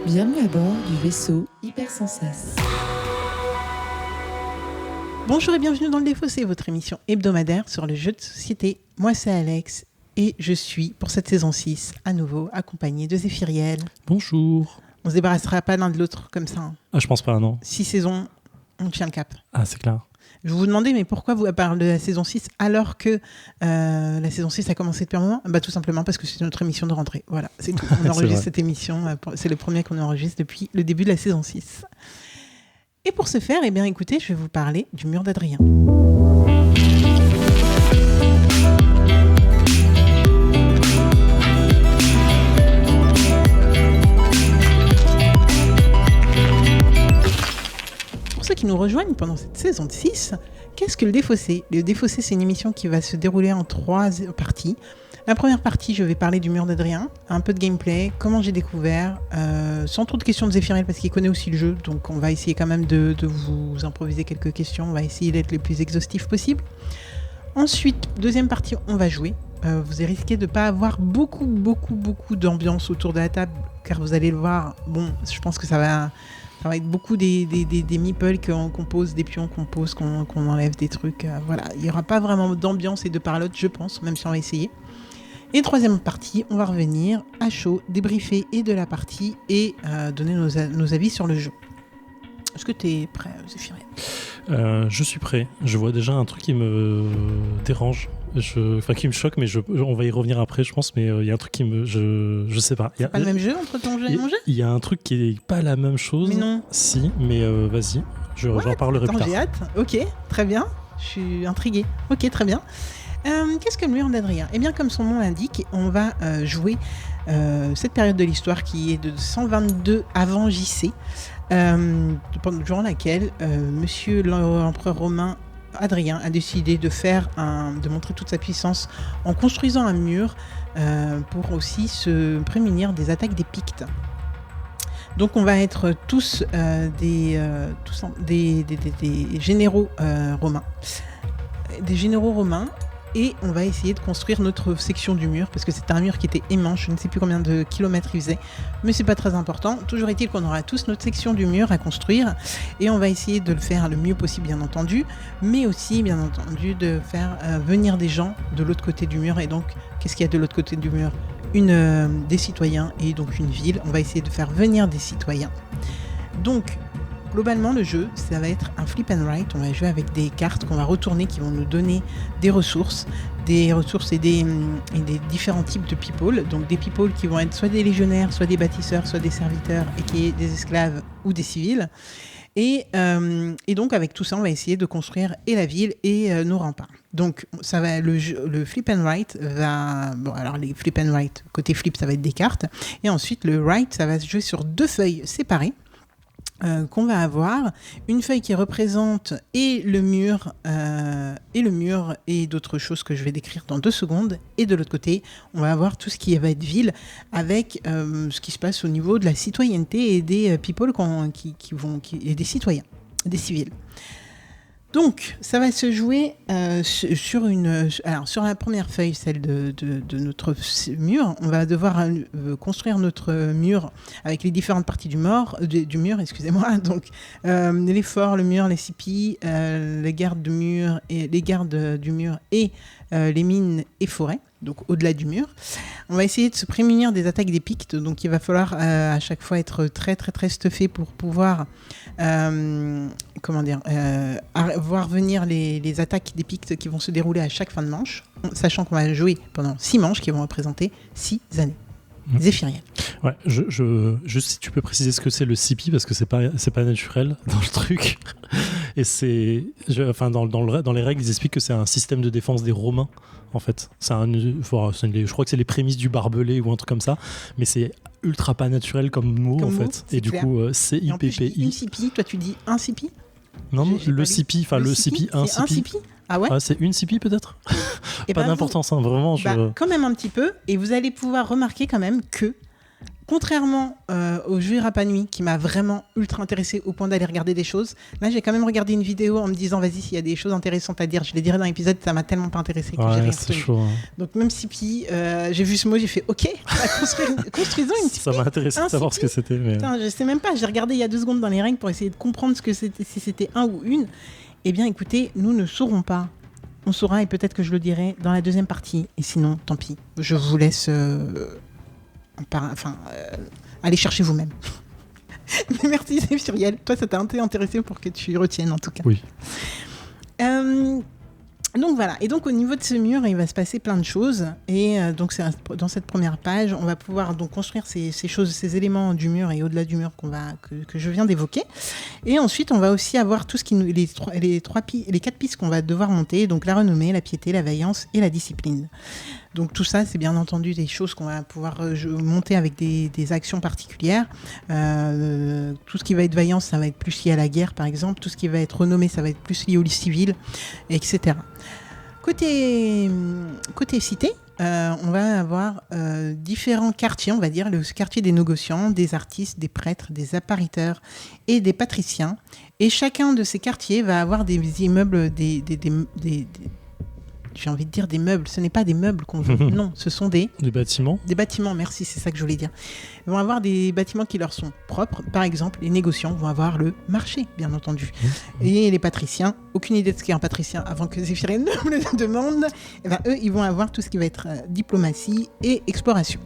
Bienvenue à bord du vaisseau Hypersensas. Bonjour et bienvenue dans Le Défaussé, votre émission hebdomadaire sur le jeu de société. Moi c'est Alex et je suis pour cette saison 6 à nouveau accompagné de Zéphiriel. Bonjour. On se débarrassera pas l'un de l'autre comme ça. Ah, je pense pas, non. 6 saisons, on tient le cap. Ah, c'est clair. Je vous demandais, mais pourquoi vous parlez de la saison 6 alors que la saison 6 a commencé depuis un moment ? Tout simplement parce que c'est notre émission de rentrée. Voilà, c'est tout. On enregistre cette émission. C'est le premier qu'on enregistre depuis le début de la saison 6. Et pour ce faire, écoutez, je vais vous parler du mur d'Adrien. Pour ceux qui nous rejoignent pendant cette saison 6, qu'est-ce que le Défaussé ? Le Défaussé, c'est une émission qui va se dérouler en 3 parties. La première partie, je vais parler du mur d'Adrien, un peu de gameplay, comment j'ai découvert, sans trop de questions de Zéphiriel parce qu'il connaît aussi le jeu, donc on va essayer quand même de vous improviser quelques questions, on va essayer d'être le plus exhaustif possible. Ensuite, deuxième partie, on va jouer. Vous risquez de ne pas avoir beaucoup d'ambiance autour de la table, car vous allez le voir, je pense que ça va être beaucoup des meeples qu'on pose, des pions qu'on pose, qu'on enlève des trucs. Voilà, il n'y aura pas vraiment d'ambiance et de parlotte, je pense, même si on va essayer. Et troisième partie, on va revenir à chaud, débriefer et de la partie et donner nos avis sur le jeu. Est-ce que tu es prêt, Zéphiriel ? Je suis prêt. Je vois déjà un truc qui me dérange. Qui me choque, mais on va y revenir après, je pense. Mais il y a un truc qui me... Je sais pas. C'est pas le même jeu entre ton jeu et mon jeu ? Il y a un truc qui est pas la même chose. Mais non. Si, mais vas-y. J'en parlerai plus tard. J'ai hâte. Ok, très bien. Je suis intriguée. Ok, très bien. Qu'est-ce que le mur d'Adrien ? Eh bien, comme son nom l'indique, on va jouer cette période de l'histoire qui est de 122 avant JC, durant laquelle Monsieur l'empereur romain Adrien a décidé de montrer toute sa puissance en construisant un mur pour aussi se prémunir des attaques des Pictes. Donc on va être tous des généraux romains. Des généraux romains. Et on va essayer de construire notre section du mur, parce que c'est un mur qui était immense, je ne sais plus combien de kilomètres il faisait, mais c'est pas très important. Toujours est-il qu'on aura tous notre section du mur à construire, et on va essayer de le faire le mieux possible, bien entendu, mais aussi, bien entendu, de faire venir des gens de l'autre côté du mur. Et donc, qu'est-ce qu'il y a de l'autre côté du mur ? Des citoyens et donc une ville. On va essayer de faire venir des citoyens. Donc, globalement, le jeu, ça va être un flip and write. On va jouer avec des cartes qu'on va retourner qui vont nous donner des ressources et des différents types de people. Donc des people qui vont être soit des légionnaires, soit des bâtisseurs, soit des serviteurs, et qui est des esclaves ou des civils. Et donc avec tout ça, on va essayer de construire et la ville et nos remparts. Donc ça va, le flip and write va... alors les flip and write, côté flip, ça va être des cartes. Et ensuite, le write, ça va se jouer sur 2 feuilles séparées. Qu'on va avoir une feuille qui représente et le mur et d'autres choses que je vais décrire dans 2 secondes, et de l'autre côté on va avoir tout ce qui va être ville avec ce qui se passe au niveau de la citoyenneté et des people et des citoyens, des civils. Donc, ça va se jouer sur la première feuille, celle de notre mur. On va devoir construire notre mur avec les différentes parties du mur, excusez-moi. Donc, les forts, le mur, les cipis, les gardes du mur et les mines et forêts. Donc au-delà du mur. On va essayer de se prémunir des attaques des Pictes, donc il va falloir à chaque fois être très très très stuffé pour pouvoir voir venir les attaques des Pictes qui vont se dérouler à chaque fin de manche, sachant qu'on va jouer pendant 6 manches qui vont représenter 6 années. Zéphiriel. Ouais, juste si tu peux préciser ce que c'est le CP, parce que c'est pas naturel dans le truc. Et dans les règles, ils expliquent que c'est un système de défense des Romains, en fait. Je crois que c'est les prémices du barbelé ou un truc comme ça, mais c'est ultra pas naturel comme mot, en fait. Et du coup, CIPPI. Une CP, toi tu dis un CP ? Non, le CP, un CP. Un CP ? Ah ouais ? C'est une CP peut-être ? Et pas d'importance, vraiment. Quand même un petit peu, et vous allez pouvoir remarquer quand même que Contrairement au jeu Rapa Nui, qui m'a vraiment ultra intéressé au point d'aller regarder des choses, là j'ai quand même regardé une vidéo en me disant vas-y, s'il y a des choses intéressantes à dire, je les dirai dans l'épisode, ça m'a tellement pas intéressé que j'ai rien c'est retenu. chaud. Hein. Donc même Sipi, j'ai vu ce mot, j'ai fait ok, construisons une Sipi. Ça m'a intéressé de savoir ce que c'était. Mais... Putain, je sais même pas, j'ai regardé il y a 2 secondes dans les règles pour essayer de comprendre ce que c'était, si c'était un ou une. Eh bien écoutez, nous ne saurons pas. On saura et peut-être que je le dirai dans la deuxième partie. Et sinon, tant pis, je vous laisse aller chercher vous-même. Mais merci Zéphiriel, toi ça t'a intéressé pour que tu retiennes en tout cas. Oui. Donc voilà, et donc au niveau de ce mur, il va se passer plein de choses. Et donc dans cette première page, on va pouvoir donc construire ces choses, ces éléments du mur et au-delà du mur que je viens d'évoquer. Et ensuite, on va aussi avoir tout ce qui les 4 pistes qu'on va devoir monter, donc la renommée, la piété, la vaillance et la discipline. Donc tout ça, c'est bien entendu des choses qu'on va pouvoir monter avec des actions particulières. Tout ce qui va être vaillance, ça va être plus lié à la guerre, par exemple. Tout ce qui va être renommé, ça va être plus lié au civil, etc. Côté cité, on va avoir différents quartiers, on va dire, le quartier des négociants, des artistes, des prêtres, des appariteurs et des patriciens. Et chacun de ces quartiers va avoir des immeubles, j'ai envie de dire des meubles. Ce n'est pas des meubles qu'on veut. Non, ce sont des bâtiments. Des bâtiments, merci, c'est ça que je voulais dire. Ils vont avoir des bâtiments qui leur sont propres. Par exemple, les négociants vont avoir le marché, bien entendu. Et les patriciens, aucune idée de ce qu'est un patricien avant que Zéphirine ne me le demande. Et ben, eux, ils vont avoir tout ce qui va être diplomatie et exploration.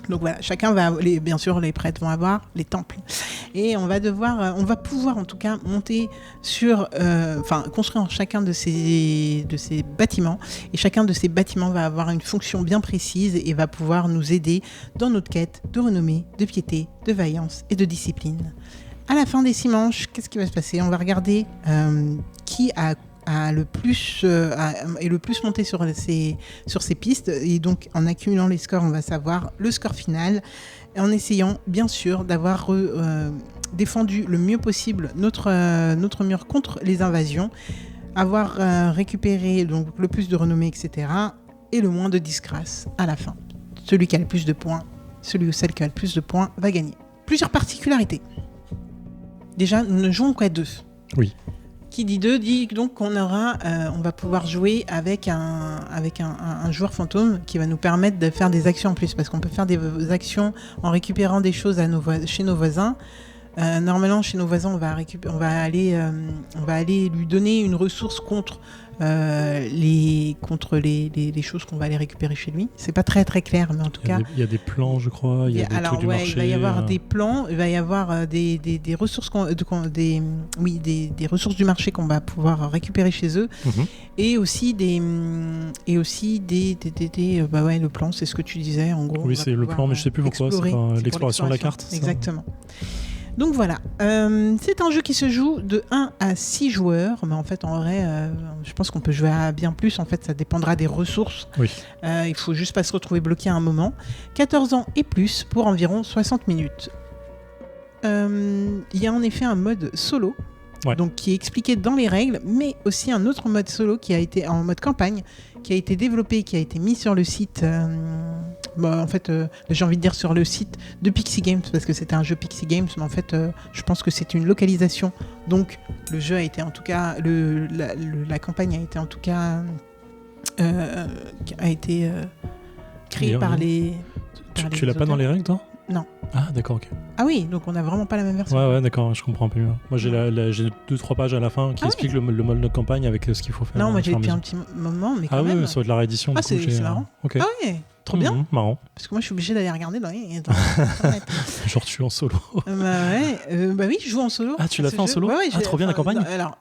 Donc voilà, chacun va, bien sûr, les prêtres vont avoir les temples. Et on va pouvoir en tout cas monter construire chacun de ces bâtiments. Et chacun de ces bâtiments va avoir une fonction bien précise et va pouvoir nous aider dans notre quête de renommée, de piété, de vaillance et de discipline. À la fin des 6 manches, qu'est-ce qui va se passer ? On va regarder qui est le plus monté sur ces pistes, et donc en accumulant les scores on va savoir le score final, en essayant bien sûr d'avoir défendu le mieux possible notre mur contre les invasions, avoir récupéré donc le plus de renommée, etc., et le moins de disgrâce à la fin. Celui qui a le plus de points, celui ou celle qui a le plus de points va gagner. Plusieurs particularités. Déjà, nous ne jouons qu'à 2. Oui. Qui dit 2 dit donc qu'on on va pouvoir jouer avec un joueur fantôme qui va nous permettre de faire des actions en plus, parce qu'on peut faire des actions en récupérant des choses chez nos voisins. Normalement, chez nos voisins, on va aller lui donner une ressource contre les choses qu'on va aller récupérer chez lui. C'est pas très très clair, mais en tout cas... Il y a des plans, je crois, il y a des trucs du marché. Il va y avoir des plans, il va y avoir des ressources, des ressources du marché qu'on va pouvoir récupérer chez eux, et aussi le plan, c'est ce que tu disais, en gros. Oui, c'est le plan, mais je sais plus pourquoi, c'est l'exploration de la carte. Exactement. Donc voilà, c'est un jeu qui se joue de 1 à 6 joueurs, mais en fait en vrai, je pense qu'on peut jouer à bien plus, en fait ça dépendra des ressources. Oui. Il faut juste pas se retrouver bloqué à un moment. 14 ans et plus pour environ 60 minutes. Il y a en effet un mode solo, donc qui est expliqué dans les règles, mais aussi un autre mode solo qui a été en mode campagne, qui a été développé, qui a été mis sur le site, j'ai envie de dire sur le site de Pixie Games, parce que c'était un jeu Pixie Games, mais en fait je pense que c'est une localisation, donc le jeu a été en tout cas, la campagne a été en tout cas créée par les... Tu l'as pas dans les règles, toi ? Non. Ah, d'accord, ok. Ah oui, donc on n'a vraiment pas la même version. Ouais, d'accord, je comprends un peu mieux. Moi, j'ai 2-3 pages à la fin qui expliquent le mode de campagne avec ce qu'il faut faire. Non, moi j'ai depuis un petit moment, mais quand même. Ah oui, ça va être la réédition. Ah, c'est marrant. Okay. Ah ouais, trop bien. Marrant. Parce que moi, je suis obligée d'aller regarder dans les... Genre, tu es en solo. Oui, je joue en solo. Ah, tu l'as fait en solo ? Ouais, trop bien la campagne ? Alors,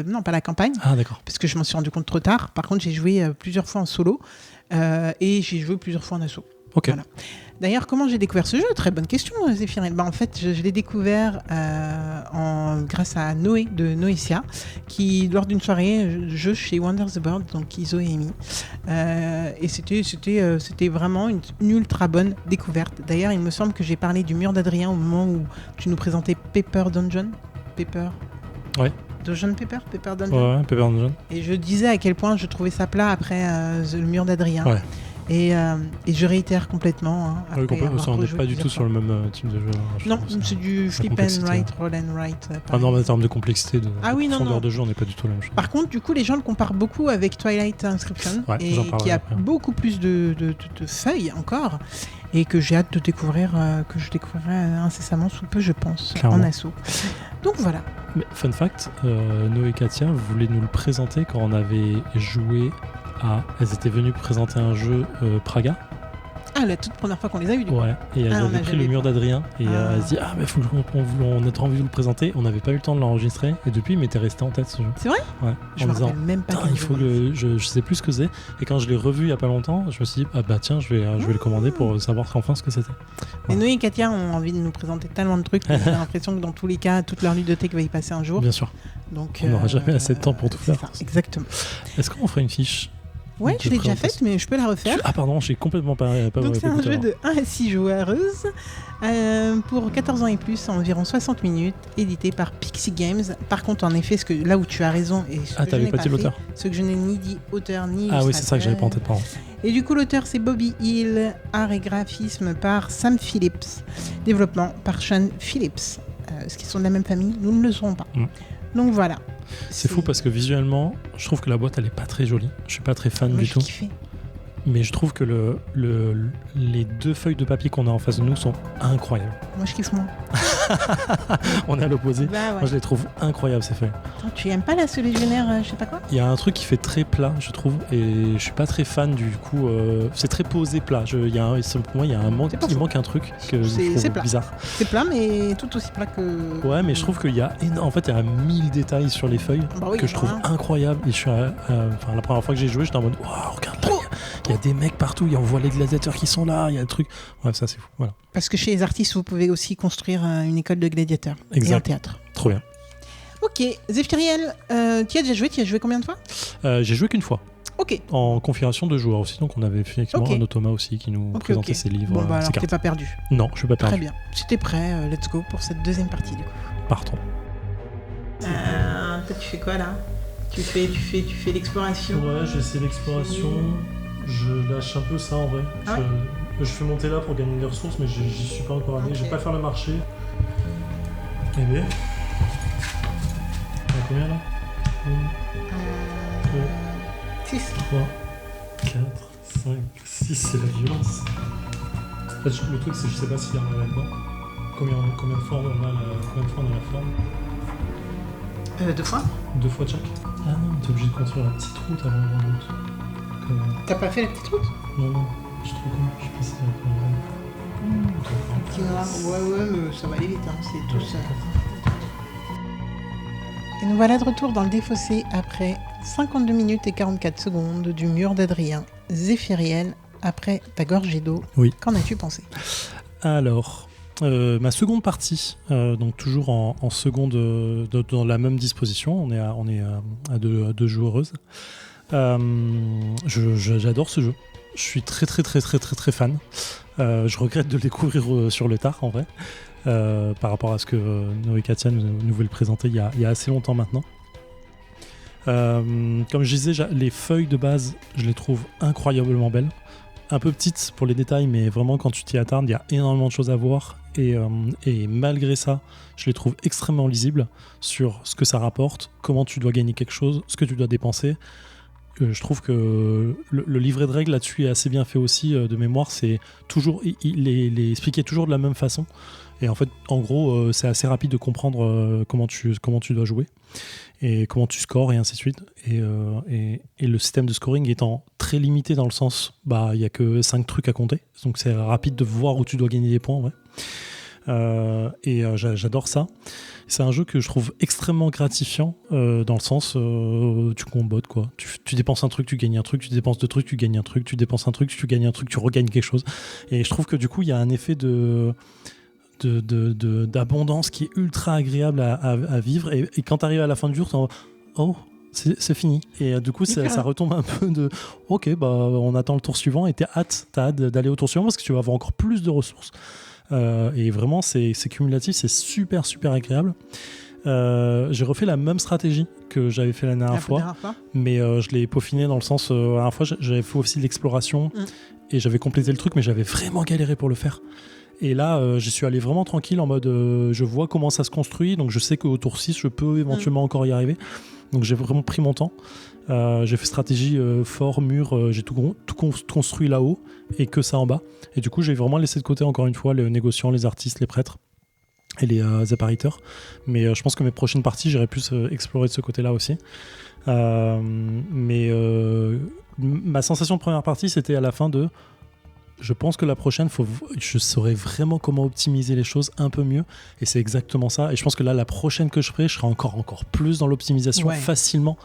non, pas la campagne. Ah, d'accord. Parce que je m'en suis rendu compte trop tard. Par contre, j'ai joué plusieurs fois en solo et j'ai joué plusieurs fois en asso. Ok. Voilà. D'ailleurs, comment j'ai découvert ce jeu ? Très bonne question, Zéphirine. En fait, je l'ai découvert grâce à Noé de Noétia, qui, lors d'une soirée jeu chez Wonder the Bird, donc Iso et Amy. Et c'était vraiment une ultra bonne découverte. D'ailleurs, il me semble que j'ai parlé du mur d'Adrien au moment où tu nous présentais Paper Dungeon. Ouais. Paper Dungeon. Ouais, Paper Dungeon. Et je disais à quel point je trouvais ça plat après le mur d'Adrien. Ouais. Et je réitère complètement. Hein, Ah oui, après avoir on n'est rejoué pas du tout plusieurs sur le même type de jeu. Je Non, trouve, c'est du flip and complexité, right, roll and right. Ah non, mais en termes de complexité, de oui, non, profondeur non. de jeu, on n'est pas du tout la même chose. Par contre, du coup, les gens le comparent beaucoup avec Twilight Inscription, Ouais, et j'en parlerai qui a après. beaucoup plus de feuilles encore, et que j'ai hâte de découvrir, que je découvrirai incessamment sous peu, je pense, Clairement. en assaut. Donc voilà. Mais fun fact, Noé et Katia voulaient nous le présenter quand on avait joué à... Elles étaient venues présenter un jeu Praga. Ah, la toute première fois qu'on les a vus, du coup. Ouais, et elles Ah, on avaient a pris jamais le mur fait. d'Adrien et Ah. elles se dit mais faut on a trop envie de vous le présenter. On n'avait pas eu le temps de l'enregistrer et depuis il m'était resté en tête ce jeu. C'est vrai? Ouais, Je en me disant rappelle même pas. putain, quel il faut jeu. que je sais plus ce que c'est. Et quand je l'ai revu il y a pas longtemps, je me suis dit tiens je vais le commander pour savoir enfin ce que c'était. Mais Ouais. Noé et Katia ont envie de nous présenter tellement de trucs que j'ai l'impression que dans tous les cas, toute leur ludothèque va y passer un jour. Bien sûr. Donc, On n'aura jamais assez de temps pour tout c'est faire. ça, exactement. Est-ce qu'on ferait une fiche? Ouais, de je l'ai déjà présentation faite, mais je peux la refaire. Ah pardon, j'ai complètement pas Donc c'est un écouté jeu alors. de 1 à 6 joueuses pour 14 ans et plus, environ 60 minutes, édité par Pixie Games. Par contre, en effet, là où tu as raison, et ce que je T'avais n'ai pas dit fait, l'auteur? ce que je n'ai ni dit auteur ni Ah oui, c'est ça que j'avais pas en tête, pardon. Et du coup, l'auteur, c'est Bobby Hill, art et graphisme par Sam Phillips, développement par Sean Phillips. Est-ce qu'ils sont de la même famille? Nous ne le saurons pas. Donc voilà. C'est fou parce que visuellement, je trouve que la boîte elle est pas très jolie. Je suis pas très fan Moi, du j'ai tout. kiffé. Mais je trouve que les deux feuilles de papier qu'on a en face de nous sont incroyables. Moi, je kiffe moins. On est à l'opposé. Bah ouais. Moi je les trouve incroyables ces feuilles. Attends, tu aimes pas la légionnaire, je sais pas quoi? Il y a un truc qui fait très plat, je trouve, et je suis pas très fan du coup. C'est très posé plat. Pour moi, il y a un manque, C'est pas il faux. manque un truc que je C'est trouve plat. bizarre. C'est plat, mais tout aussi plat que. Ouais, mais je trouve qu'il y a en fait il y a 1000 détails sur les feuilles Bah oui, que je trouve hein. incroyables. Et je suis, la première fois que j'ai joué, j'étais en mode waouh, regarde là, il y a des mecs partout, on voit les gladiateurs qui sont là, il y a le truc. Ouais, ça c'est fou. Voilà, Parce que chez les artistes, vous pouvez aussi construire une école de gladiateurs et Exact. un théâtre. trop bien. Ok, Zéphiriel, tu as déjà joué? Tu as joué combien de fois? J'ai joué qu'une fois. Ok. En configuration de joueurs aussi, donc on avait fait effectivement Ok. un Thomas aussi qui nous présentait ses livres, Bon, bah ses alors t'es cartes. pas perdu. Non, je suis pas Très perdu. bien. Si t'es prêt, let's go pour cette deuxième partie du coup. Partons. Toi, tu fais quoi là? Tu fais l'exploration. Ouais, j'essaie l'exploration. Je lâche un peu ça en vrai. Ah ouais je fais monter là pour gagner des ressources, mais j'y suis pas encore allé. Ok. Je vais pas faire le marché. Eh bien. On a combien là 6. 3, 4, 5, 6, c'est la violence. En fait, le truc, c'est que je sais pas s'il y en a avec moi. Combien de fois on a la forme? 2 fois. 2 fois chaque. Ah non, t'es obligé de construire la petite route avant la grande route. T'as pas fait la petite route? Non, je suis trop con, je sais pas si c'est la grande route. Ouais, mais ça va aller vite, hein. C'est tout ça. Et nous voilà de retour dans le défaussé après 52 minutes et 44 secondes du mur d'Adrien. Zéphiriel, après ta gorgée d'eau, Oui. qu'en as-tu pensé? Alors, ma seconde partie, donc toujours en seconde, dans la même disposition, on est à deux joueuses. J'adore ce jeu. Je suis très fan. Je regrette de le découvrir sur le tard en vrai, par rapport à ce que Noé et Katia nous voulaient le présenter il y a assez longtemps maintenant. Comme je disais, les feuilles de base, je les trouve incroyablement belles. Un peu petites pour les détails, mais vraiment quand tu t'y attardes, il y a énormément de choses à voir. Et malgré ça, je les trouve extrêmement lisibles sur ce que ça rapporte, comment tu dois gagner quelque chose, ce que tu dois dépenser. Je trouve que le livret de règles là-dessus est assez bien fait aussi, de mémoire. C'est toujours, il est expliqué toujours de la même façon. Et en fait, en gros, c'est assez rapide de comprendre comment tu dois jouer et comment tu scores et ainsi de suite. Et le système de scoring étant très limité dans le sens, il n'y a que 5 trucs à compter. Donc c'est rapide de voir où tu dois gagner des points. Ouais. J'adore ça. C'est un jeu que je trouve extrêmement gratifiant dans le sens tu combottes quoi. Tu dépenses un truc, tu gagnes un truc, tu dépenses 2 trucs, tu gagnes un truc, tu dépenses un truc, tu gagnes un truc, tu regagnes quelque chose. Et je trouve que du coup il y a un effet d'abondance qui est ultra agréable à vivre. Et quand tu arrives à la fin du jour, t'es en oh, c'est fini. Et du coup ça retombe un peu de ok, on attend le tour suivant et t'as hâte d'aller au tour suivant parce que tu vas avoir encore plus de ressources. Et vraiment c'est cumulatif, c'est super agréable. J'ai refait la même stratégie que j'avais fait la dernière fois, mais je l'ai peaufiné dans le sens, la dernière fois j'avais fait aussi de l'exploration et j'avais complété le truc, mais j'avais vraiment galéré pour le faire. Et là, je suis allé vraiment tranquille en mode je vois comment ça se construit, donc je sais qu'au tour 6, je peux éventuellement encore y arriver. Donc j'ai vraiment pris mon temps. J'ai fait stratégie fort, mur, j'ai tout construit là-haut et que ça en bas. Et du coup, j'ai vraiment laissé de côté encore une fois les négociants, les artistes, les prêtres et les appariteurs. Mais je pense que mes prochaines parties, j'irai plus explorer de ce côté-là aussi. Mais ma sensation de première partie, c'était à la fin de... Je pense que la prochaine, je saurai vraiment comment optimiser les choses un peu mieux. Et c'est exactement ça. Et je pense que là, la prochaine que je ferai, je serai encore plus dans l'optimisation facilement.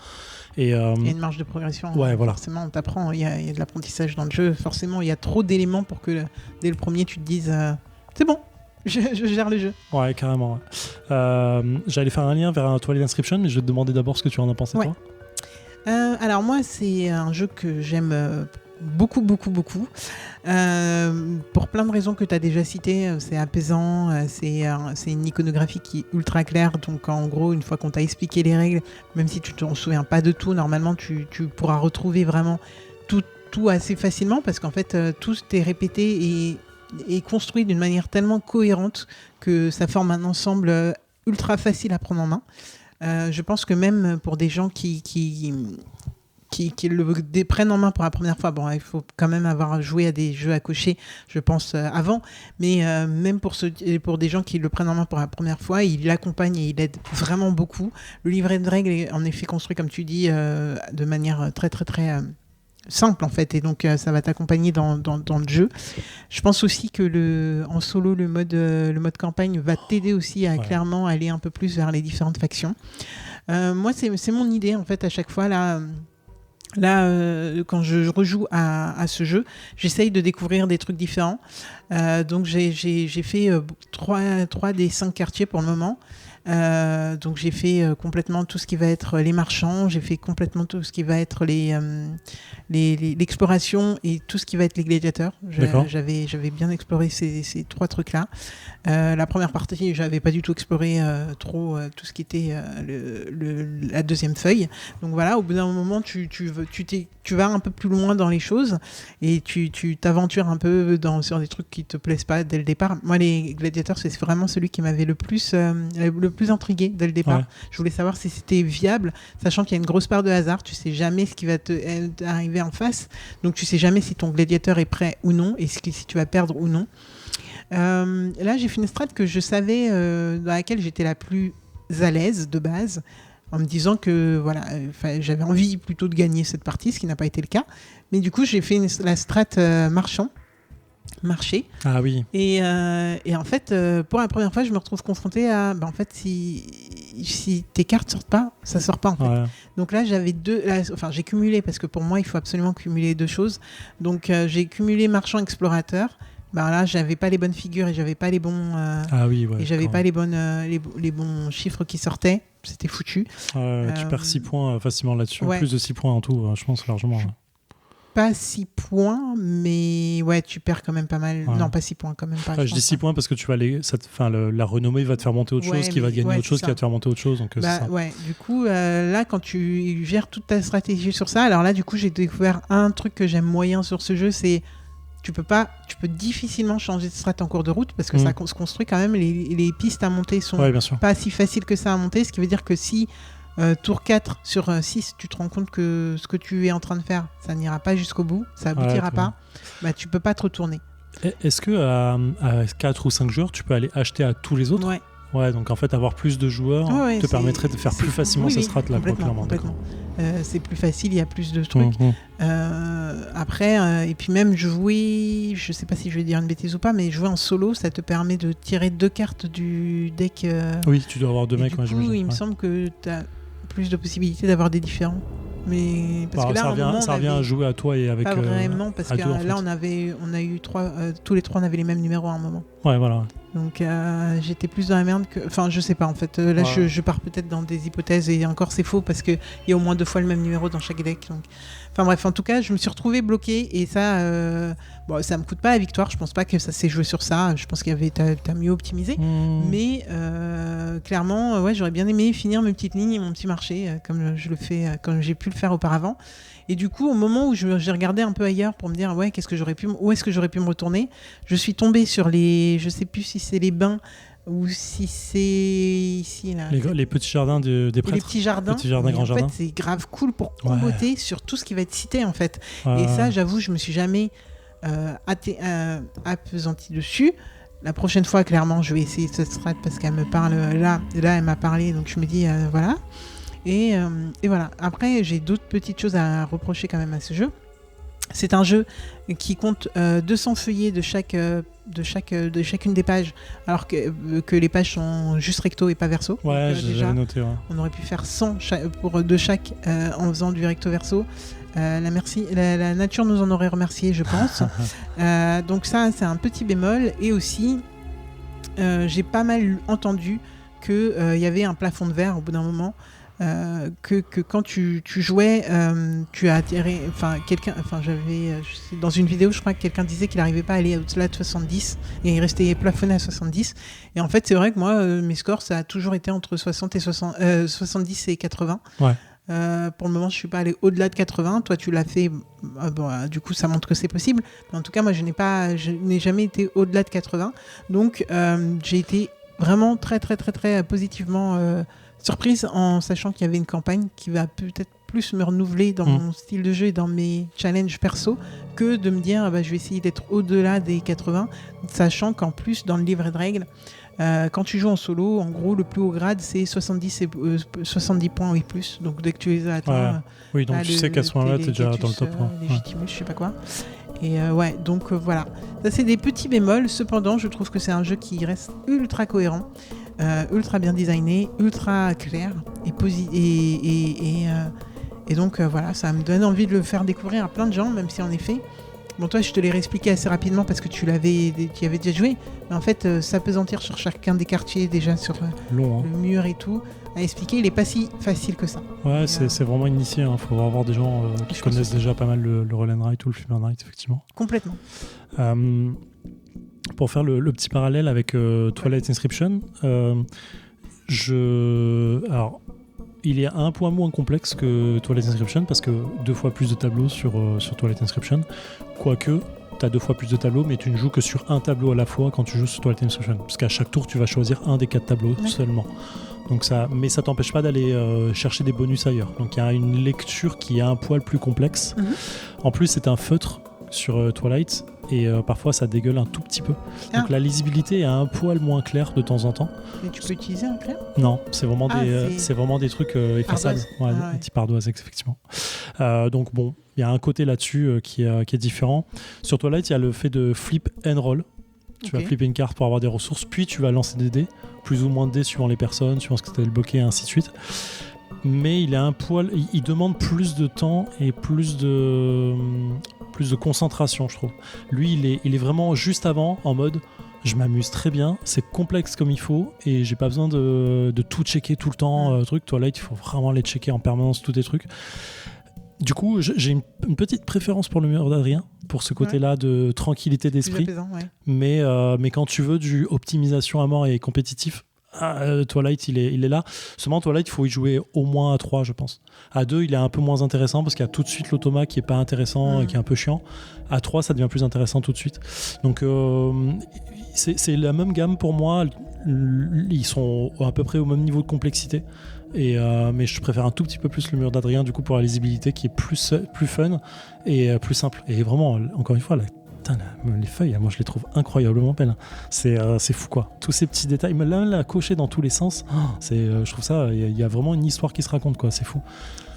Et, il y a une marge de progression. Ouais, voilà. Forcément, on t'apprend. Il y a de l'apprentissage dans le jeu. Forcément, il y a trop d'éléments pour que dès le premier, tu te dises c'est bon, je gère le jeu. Ouais, carrément. Ouais. J'allais faire un lien vers un Twilight Inscription, mais je vais te demander d'abord ce que tu en as pensé, toi. Alors moi, c'est un jeu que j'aime beaucoup. Pour plein de raisons que tu as déjà citées, c'est apaisant, c'est une iconographie qui est ultra claire. Donc en gros, une fois qu'on t'a expliqué les règles, même si tu t'en souviens pas de tout, normalement tu pourras retrouver vraiment tout assez facilement, parce qu'en fait tout est répété et construit d'une manière tellement cohérente que ça forme un ensemble ultra facile à prendre en main. Je pense que même pour des gens qui le prennent en main pour la première fois, bon, il faut quand même avoir joué à des jeux à cocher, je pense, avant, mais même pour des gens qui le prennent en main pour la première fois, il l'accompagne et il aide vraiment beaucoup. Le livret de règles est en effet construit, comme tu dis, de manière très simple en fait, et donc ça va t'accompagner dans le jeu. Je pense aussi que en solo, le mode campagne va t'aider aussi à clairement aller un peu plus vers les différentes factions. Moi, c'est mon idée en fait à chaque fois là. Quand je rejoue à ce jeu, j'essaye de découvrir des trucs différents. Donc j'ai fait 3 des 5 quartiers pour le moment. Donc j'ai fait complètement tout ce qui va être les marchands, j'ai fait complètement tout ce qui va être l'exploration et tout ce qui va être les gladiateurs. J'avais bien exploré ces 3 trucs-là. La première partie, j'avais pas du tout exploré trop tout ce qui était la deuxième feuille. Donc voilà, au bout d'un moment, tu vas un peu plus loin dans les choses et tu t'aventures un peu sur des trucs qui te plaisent pas dès le départ. Moi, les gladiateurs, c'est vraiment celui qui m'avait le plus intrigué dès le départ. Ouais. Je voulais savoir si c'était viable, sachant qu'il y a une grosse part de hasard. Tu sais jamais ce qui va t'arriver en face, donc tu sais jamais si ton gladiateur est prêt ou non et si tu vas perdre ou non. Là, j'ai fait une strat que je savais dans laquelle j'étais la plus à l'aise de base, en me disant que voilà, j'avais envie plutôt de gagner cette partie, ce qui n'a pas été le cas. Mais du coup, j'ai fait la strat marché. Ah oui. Et en fait, pour la première fois, je me retrouve confrontée à, en fait, si tes cartes sortent pas, ça sort pas en fait. Ouais. Donc là, j'avais j'ai cumulé, parce que pour moi, il faut absolument cumuler 2 choses. Donc j'ai cumulé marchand explorateur. Là, j'avais pas les bonnes figures et j'avais pas les bons et j'avais pas les bons chiffres qui sortaient. C'était foutu. Tu perds 6 points facilement là-dessus. Ouais. Plus de 6 points en tout, je pense largement. Pas 6 points, mais ouais, tu perds quand même pas mal. Ouais. Non, pas 6 points quand même. Pas, je dis 6 points parce que tu vas la renommée va te faire monter autre chose, qui va te gagner autre chose, qui va te faire monter autre chose. Donc, c'est ça. Ouais, du coup, là, quand tu gères toute ta stratégie sur ça, alors là, du coup, j'ai découvert un truc que j'aime moyen sur ce jeu, c'est tu peux difficilement changer de strat en cours de route parce que ça se construit quand même. Les pistes à monter sont pas si faciles que ça à monter, ce qui veut dire que si tour 4 sur 6, tu te rends compte que ce que tu es en train de faire, ça n'ira pas jusqu'au bout, ça aboutira pas, tu peux pas te retourner. Est-ce que à 4 ou 5 joueurs, tu peux aller acheter à tous les autres ? Ouais, donc en fait, avoir plus de joueurs te permettrait de faire plus facilement ces strats-là. Complètement. C'est plus facile, il y a plus de trucs. Après, et puis même jouer, je sais pas si je vais dire une bêtise ou pas, mais jouer en solo, ça te permet de tirer 2 cartes du deck. Oui, tu dois avoir 2 mecs. Du coup, il me semble que tu as plus de possibilités d'avoir des différents. Mais parce que là, ça revient à jouer à toi et avec. Pas vraiment, parce que là, on a eu tous les 3, on avait les mêmes numéros à un moment. Ouais, voilà. Donc j'étais plus dans la merde que... Enfin, je sais pas en fait. Là, je pars peut-être dans des hypothèses et encore c'est faux parce qu'il y a au moins 2 fois le même numéro dans chaque deck. Donc... Enfin bref, en tout cas, je me suis retrouvée bloquée et ça, ça me coûte pas la victoire. Je pense pas que ça s'est joué sur ça. Je pense qu'il y avait t'as mieux optimisé. Mais clairement, j'aurais bien aimé finir mes petites lignes et mon petit marché comme je le fais, comme j'ai pu le faire auparavant. Et du coup, au moment où j'ai regardé un peu ailleurs pour me dire où est-ce que j'aurais pu me retourner, je suis tombée sur je sais plus si c'est les bains ou si c'est ici là. Les petits jardins des prêtres. Les petits jardins. Grands jardins. En fait, c'est grave cool pour comboter sur tout ce qui va être cité en fait. Ouais. Et ça, j'avoue, je me suis jamais appesantie dessus. La prochaine fois, clairement, je vais essayer cette strat parce qu'elle me parle là, elle m'a parlé, donc je me dis voilà. Et voilà. Après, j'ai d'autres petites choses à reprocher quand même à ce jeu. C'est un jeu qui compte 200 feuillets de chacune des pages, alors que les pages sont juste recto et pas verso. Ouais, j'avais noté. Ouais. On aurait pu faire 100 de chaque en faisant du recto verso. La nature nous en aurait remercié, je pense. Donc ça, c'est un petit bémol. Et aussi, j'ai pas mal entendu qu'il y avait un plafond de verre au bout d'un moment. Que quand tu jouais, tu as attiré. Dans une vidéo, je crois que quelqu'un disait qu'il n'arrivait pas à aller au-delà de 70 et il restait plafonné à 70. Et en fait, c'est vrai que moi, mes scores, ça a toujours été entre 70 et 80. Ouais. Pour le moment, je ne suis pas allé au-delà de 80. Toi, tu l'as fait. Du coup, ça montre que c'est possible. Mais en tout cas, moi, je n'ai jamais été au-delà de 80. Donc, j'ai été vraiment très, très, très, très positivement surprise en sachant qu'il y avait une campagne qui va peut-être plus me renouveler dans mon style de jeu et dans mes challenges perso que de me dire je vais essayer d'être au-delà des 80, sachant qu'en plus dans le livret de règles, quand tu joues en solo, en gros le plus haut grade c'est 70 points et plus, donc dès que tu les as atteints, oui, donc tu sais qu'à ce moment-là tu es déjà dans le top. Légitimus, je sais pas quoi. Et donc voilà, ça c'est des petits bémols. Cependant, je trouve que c'est un jeu qui reste ultra cohérent, ultra bien designé, ultra clair et donc voilà, ça me donne envie de le faire découvrir à plein de gens, même si en effet, bon toi je te l'ai réexpliqué assez rapidement parce que tu y avais déjà joué, mais en fait s'apesantir sur chacun des quartiers déjà sur le mur et tout, à expliquer, il est pas si facile que ça. Ouais, c'est vraiment initié, il faut avoir des gens qui connaissent déjà pas mal le Roll and Write ou le Flip and Write, effectivement. Complètement. Pour faire le petit parallèle avec Twilight Inscription, alors il est un point moins complexe que Twilight Inscription parce que 2 fois plus de tableaux sur Twilight Inscription, quoique tu as 2 fois plus de tableaux mais tu ne joues que sur un tableau à la fois quand tu joues sur Twilight Inscription, parce qu'à chaque tour tu vas choisir un des 4 tableaux seulement. Donc mais ça t'empêche pas d'aller chercher des bonus ailleurs, donc il y a une lecture qui est un poil plus complexe. En plus c'est un feutre sur Twilight et parfois ça dégueule un tout petit peu, donc la lisibilité est un poil moins claire de temps en temps. Mais tu peux utiliser un clair ? Non, c'est vraiment des trucs effaçables, un type ardoise effectivement. Donc bon, il y a un côté là-dessus qui est différent. Sur Twilight il y a le fait de flip and roll. Tu vas flipper une carte pour avoir des ressources, puis tu vas lancer des dés, plus ou moins de dés suivant les personnes, suivant ce que tu as bloqué, et ainsi de suite. Mais il demande plus de temps et plus de concentration, je trouve. Lui, il est vraiment juste avant, en mode je m'amuse très bien, c'est complexe comme il faut et j'ai pas besoin de tout checker tout le temps. Twilight, il faut vraiment les checker en permanence, tous tes trucs. Du coup, j'ai une petite préférence pour le mur d'Adrien, pour ce côté-là de tranquillité d'esprit. Apaisant, mais quand tu veux du optimisation à mort et compétitif, Twilight il est là. Seulement Twilight il faut y jouer au moins à 3 je pense. À 2 il est un peu moins intéressant parce qu'il y a tout de suite l'automa qui est pas intéressant et qui est un peu chiant. À 3 ça devient plus intéressant tout de suite. Donc c'est la même gamme pour moi. Ils sont à peu près au même niveau de complexité. Mais je préfère un tout petit peu plus le mur d'Adrien du coup pour la lisibilité qui est plus fun et plus simple. Et vraiment encore une fois les feuilles, moi je les trouve incroyablement belles. C'est fou quoi. Tous ces petits détails, mais là, la cocher dans tous les sens, je trouve ça, il y a vraiment une histoire qui se raconte quoi, c'est fou.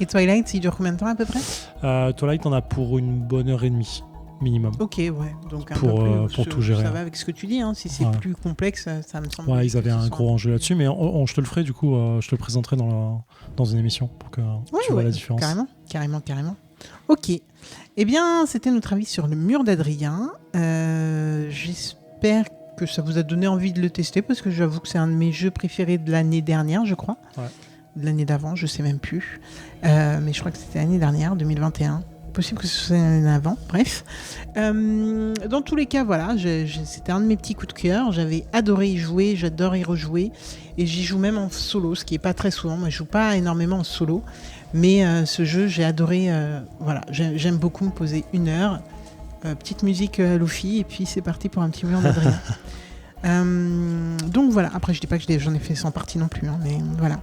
Et Twilight, il dure combien de temps à peu près ? Twilight, on a pour une bonne heure et demie minimum. Ok, ouais. Donc un pour peu plus, pour tout gérer. Ça va avec ce que tu dis, si c'est plus complexe, ça me semble. Ouais, ils avaient un gros enjeu là-dessus, mais je te le ferai du coup, je te le présenterai dans une émission pour que tu vois la différence. Carrément. Ok. Eh bien, c'était notre avis sur le mur d'Adrien. J'espère que ça vous a donné envie de le tester, parce que j'avoue que c'est un de mes jeux préférés de l'année dernière, je crois. Ouais. De l'année d'avant, je sais même plus. Mais je crois que c'était l'année dernière, 2021. Possible que ce soit l'année d'avant, bref. Dans tous les cas, voilà, c'était un de mes petits coups de cœur. J'avais adoré y jouer, j'adore y rejouer. Et j'y joue même en solo, ce qui n'est pas très souvent. Moi, je joue pas énormément en solo. Mais ce jeu, j'ai adoré. Voilà, j'aime beaucoup me poser 1 heure. Petite musique Lofi, et puis c'est parti pour un petit mur d'Adrien. Donc voilà, après je dis pas que j'en ai fait 100 parties non plus, hein, mais voilà.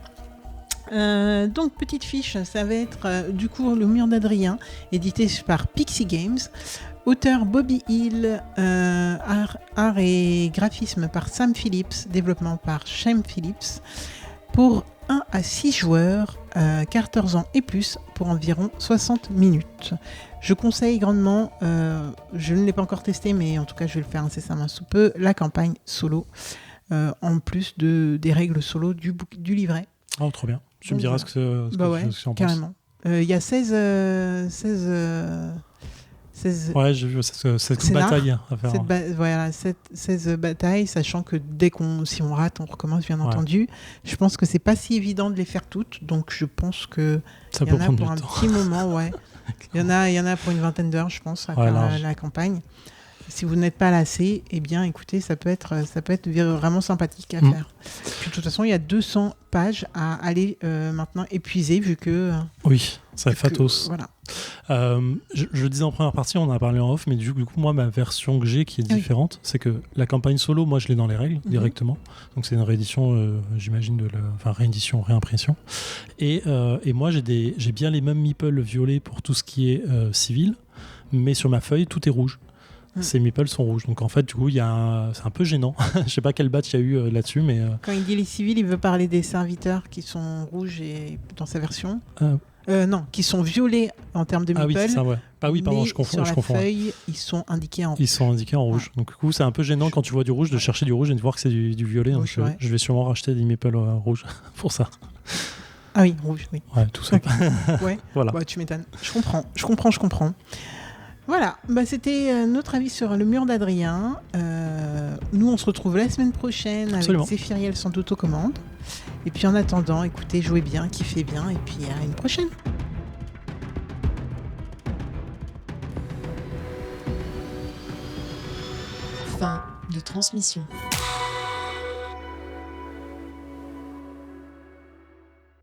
Donc petite fiche, ça va être du coup le mur d'Adrien, édité par Pixie Games. Auteur Bobby Hill, art et graphisme par Sam Phillips, développement par Shem Phillips. Pour 1 à 6 joueurs, 14 ans et plus, pour environ 60 minutes. Je conseille grandement, je ne l'ai pas encore testé, mais en tout cas je vais le faire incessamment sous peu, la campagne solo, en plus des règles solo du livret. Oh, trop bien. Tu me diras ce que tu en penses. Carrément. Il y a 16 ouais, j'ai vu cette bataille à faire. 16 batailles, sachant que si on rate, on recommence, bien entendu. Je pense que c'est pas si évident de les faire toutes, donc je pense que ça y en a pour un petit moment, ouais. Il y en a pour une vingtaine d'heures, je pense, à faire la campagne. Si vous n'êtes pas lassé, eh bien, écoutez, ça peut être vraiment sympathique à faire. Puis, de toute façon, il y a 200 pages à aller maintenant épuiser, vu que... oui, ça est fatos. Voilà. Je le disais en première partie, on en a parlé en off, mais du coup, moi, ma version que j'ai qui est différente, c'est que la campagne solo, moi, je l'ai dans les règles directement. Donc, c'est une réédition, j'imagine, réédition, réimpression. Et moi, j'ai bien les mêmes meeples violets pour tout ce qui est civil, mais sur ma feuille, tout est rouge. Ces meeples sont rouges. Donc en fait, du coup, c'est un peu gênant. Je sais pas quel batch il y a eu là-dessus, mais... Quand il dit les civils, il veut parler des serviteurs qui sont rouges et dans sa version. Non, qui sont violets en termes de meeples. Ah oui, c'est ça, ouais. Ah oui, pardon, je confonds. Sur la feuille, ils sont indiqués en rouge. Ils sont indiqués en rouge. Donc du coup, c'est un peu gênant quand tu vois du rouge, de chercher du rouge et de voir que c'est du violet. Donc je vais sûrement racheter des meeples rouges pour ça. Ah oui, rouge, oui. Ouais, tout ça. Ouais, voilà. Ouais, tu m'étonnes. Je comprends. Voilà, c'était notre avis sur le mur d'Adrien. Nous, on se retrouve la semaine prochaine avec Zéphiriel sans autocommande. Et puis en attendant, écoutez, jouez bien, kiffez bien, et puis à une prochaine. Fin de transmission.